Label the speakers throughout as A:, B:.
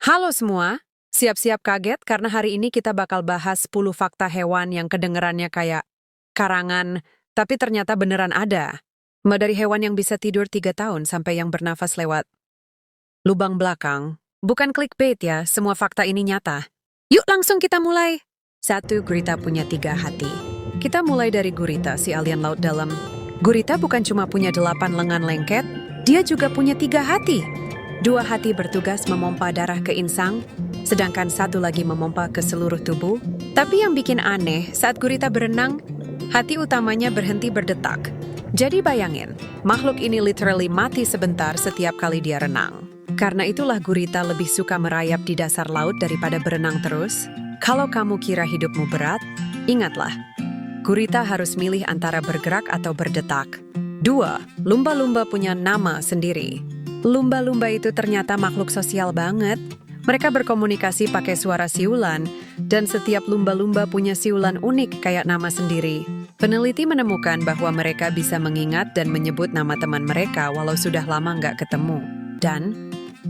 A: Halo semua, siap-siap kaget karena hari ini kita bakal bahas 10 fakta hewan yang kedengerannya kayak karangan, tapi ternyata beneran ada. Dari hewan yang bisa tidur 3 tahun sampai yang bernafas lewat lubang belakang. Bukan clickbait ya, semua fakta ini nyata. Yuk langsung kita mulai. 1. Gurita punya 3 hati. Kita mulai dari gurita, si alien laut dalam. Gurita bukan cuma punya 8 lengan lengket, dia juga punya 3 hati. 2 hati bertugas memompa darah ke insang, sedangkan 1 lagi memompa ke seluruh tubuh. Tapi yang bikin aneh, saat gurita berenang, hati utamanya berhenti berdetak. Jadi bayangin, makhluk ini literally mati sebentar setiap kali dia renang. Karena itulah gurita lebih suka merayap di dasar laut daripada berenang terus. Kalau kamu kira hidupmu berat, ingatlah, gurita harus milih antara bergerak atau berdetak. 2. Lumba-lumba punya nama sendiri. Lumba-lumba itu ternyata makhluk sosial banget. Mereka berkomunikasi pakai suara siulan, dan setiap lumba-lumba punya siulan unik kayak nama sendiri. Peneliti menemukan bahwa mereka bisa mengingat dan menyebut nama teman mereka walau sudah lama nggak ketemu. Dan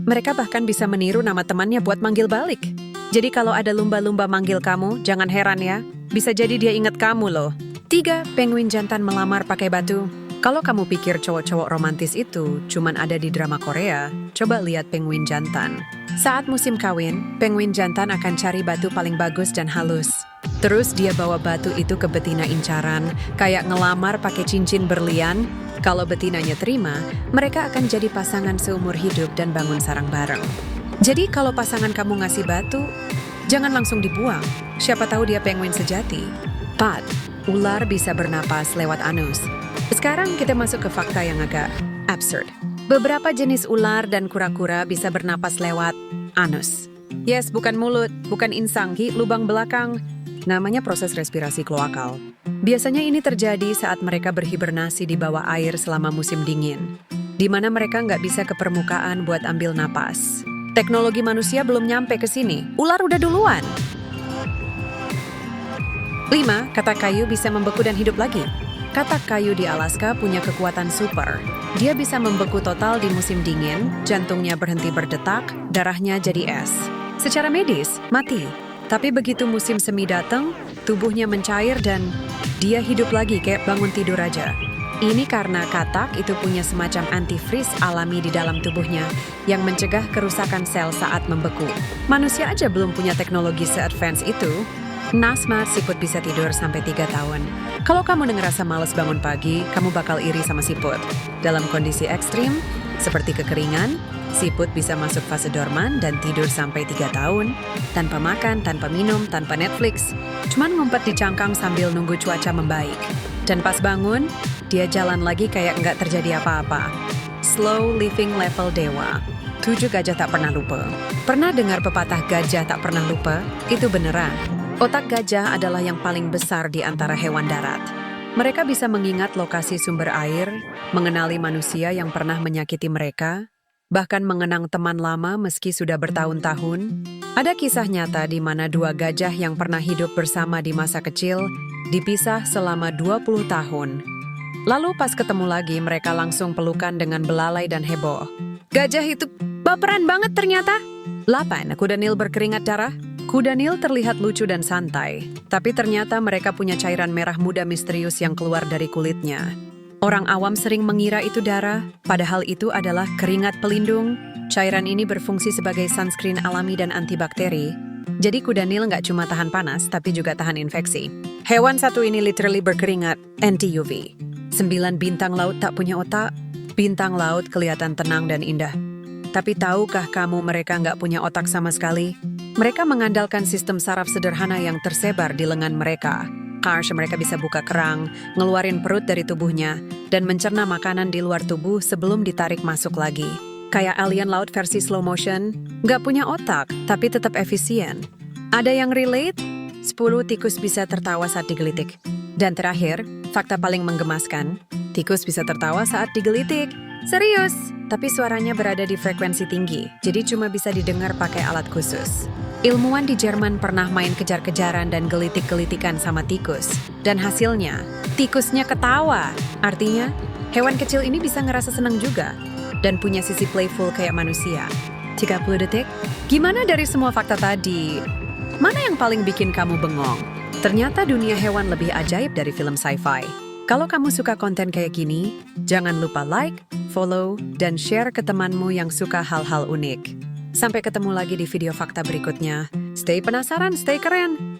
A: mereka bahkan bisa meniru nama temannya buat manggil balik. Jadi kalau ada lumba-lumba manggil kamu, jangan heran ya. Bisa jadi dia ingat kamu loh. 3. Penguin jantan melamar pakai batu. Kalau kamu pikir cowok-cowok romantis itu cuman ada di drama Korea, coba lihat penguin jantan. Saat musim kawin, penguin jantan akan cari batu paling bagus dan halus. Terus dia bawa batu itu ke betina incaran, kayak ngelamar pakai cincin berlian. Kalau betinanya terima, mereka akan jadi pasangan seumur hidup dan bangun sarang bareng. Jadi kalau pasangan kamu ngasih batu, jangan langsung dibuang. Siapa tahu dia penguin sejati. 4. Ular bisa bernapas lewat anus. Sekarang kita masuk ke fakta yang agak absurd. Beberapa jenis ular dan kura-kura bisa bernapas lewat anus. Yes, bukan mulut, bukan insang, lubang belakang. Namanya proses respirasi kloakal. Biasanya ini terjadi saat mereka berhibernasi di bawah air selama musim dingin, di mana mereka nggak bisa ke permukaan buat ambil napas. Teknologi manusia belum nyampe ke sini, ular udah duluan. 5. Katak kayu bisa membeku dan hidup lagi. Katak kayu di Alaska punya kekuatan super. Dia bisa membeku total di musim dingin, jantungnya berhenti berdetak, darahnya jadi es. Secara medis, mati. Tapi begitu musim semi datang, tubuhnya mencair dan dia hidup lagi kayak bangun tidur aja. Ini karena katak itu punya semacam antifreeze alami di dalam tubuhnya yang mencegah kerusakan sel saat membeku. Manusia aja belum punya teknologi se-advance itu. Nasmat siput bisa tidur sampai 3 tahun. Kalau kamu ngerasa malas bangun pagi, kamu bakal iri sama siput. Dalam kondisi ekstrim, seperti kekeringan, siput bisa masuk fase dorman dan tidur sampai 3 tahun. Tanpa makan, tanpa minum, tanpa Netflix. Cuman ngumpet di cangkang sambil nunggu cuaca membaik. Dan pas bangun, dia jalan lagi kayak nggak terjadi apa-apa. Slow living level dewa. 7 gajah tak pernah lupa. Pernah dengar pepatah gajah tak pernah lupa? Itu beneran. Otak gajah adalah yang paling besar di antara hewan darat. Mereka bisa mengingat lokasi sumber air, mengenali manusia yang pernah menyakiti mereka, bahkan mengenang teman lama meski sudah bertahun-tahun. Ada kisah nyata di mana 2 gajah yang pernah hidup bersama di masa kecil dipisah selama 20 tahun. Lalu pas ketemu lagi mereka langsung pelukan dengan belalai dan heboh. Gajah itu baperan banget ternyata. 8. Kuda Nil berkeringat darah. Kuda Nil terlihat lucu dan santai, tapi ternyata mereka punya cairan merah muda misterius yang keluar dari kulitnya. Orang awam sering mengira itu darah, padahal itu adalah keringat pelindung. Cairan ini berfungsi sebagai sunscreen alami dan antibakteri. Jadi kuda Nil nggak cuma tahan panas, tapi juga tahan infeksi. Hewan satu ini literally berkeringat, anti-UV. 9 bintang laut tak punya otak. Bintang laut kelihatan tenang dan indah. Tapi tahukah kamu mereka nggak punya otak sama sekali? Mereka mengandalkan sistem saraf sederhana yang tersebar di lengan mereka. Mereka bisa buka kerang, ngeluarin perut dari tubuhnya, dan mencerna makanan di luar tubuh sebelum ditarik masuk lagi. Kayak alien laut versi slow motion, nggak punya otak, tapi tetap efisien. Ada yang relate? 10 tikus bisa tertawa saat digelitik. Dan terakhir, fakta paling menggemaskan, tikus bisa tertawa saat digelitik. Serius, tapi suaranya berada di frekuensi tinggi, jadi cuma bisa didengar pakai alat khusus. Ilmuwan di Jerman pernah main kejar-kejaran dan gelitik-gelitikan sama tikus. Dan hasilnya, tikusnya ketawa. Artinya, hewan kecil ini bisa ngerasa senang juga dan punya sisi playful kayak manusia. 30 detik? Gimana dari semua fakta tadi? Mana yang paling bikin kamu bengong? Ternyata dunia hewan lebih ajaib dari film sci-fi. Kalau kamu suka konten kayak gini, jangan lupa like, follow, dan share ke temanmu yang suka hal-hal unik. Sampai ketemu lagi di video fakta berikutnya. Stay penasaran, stay keren!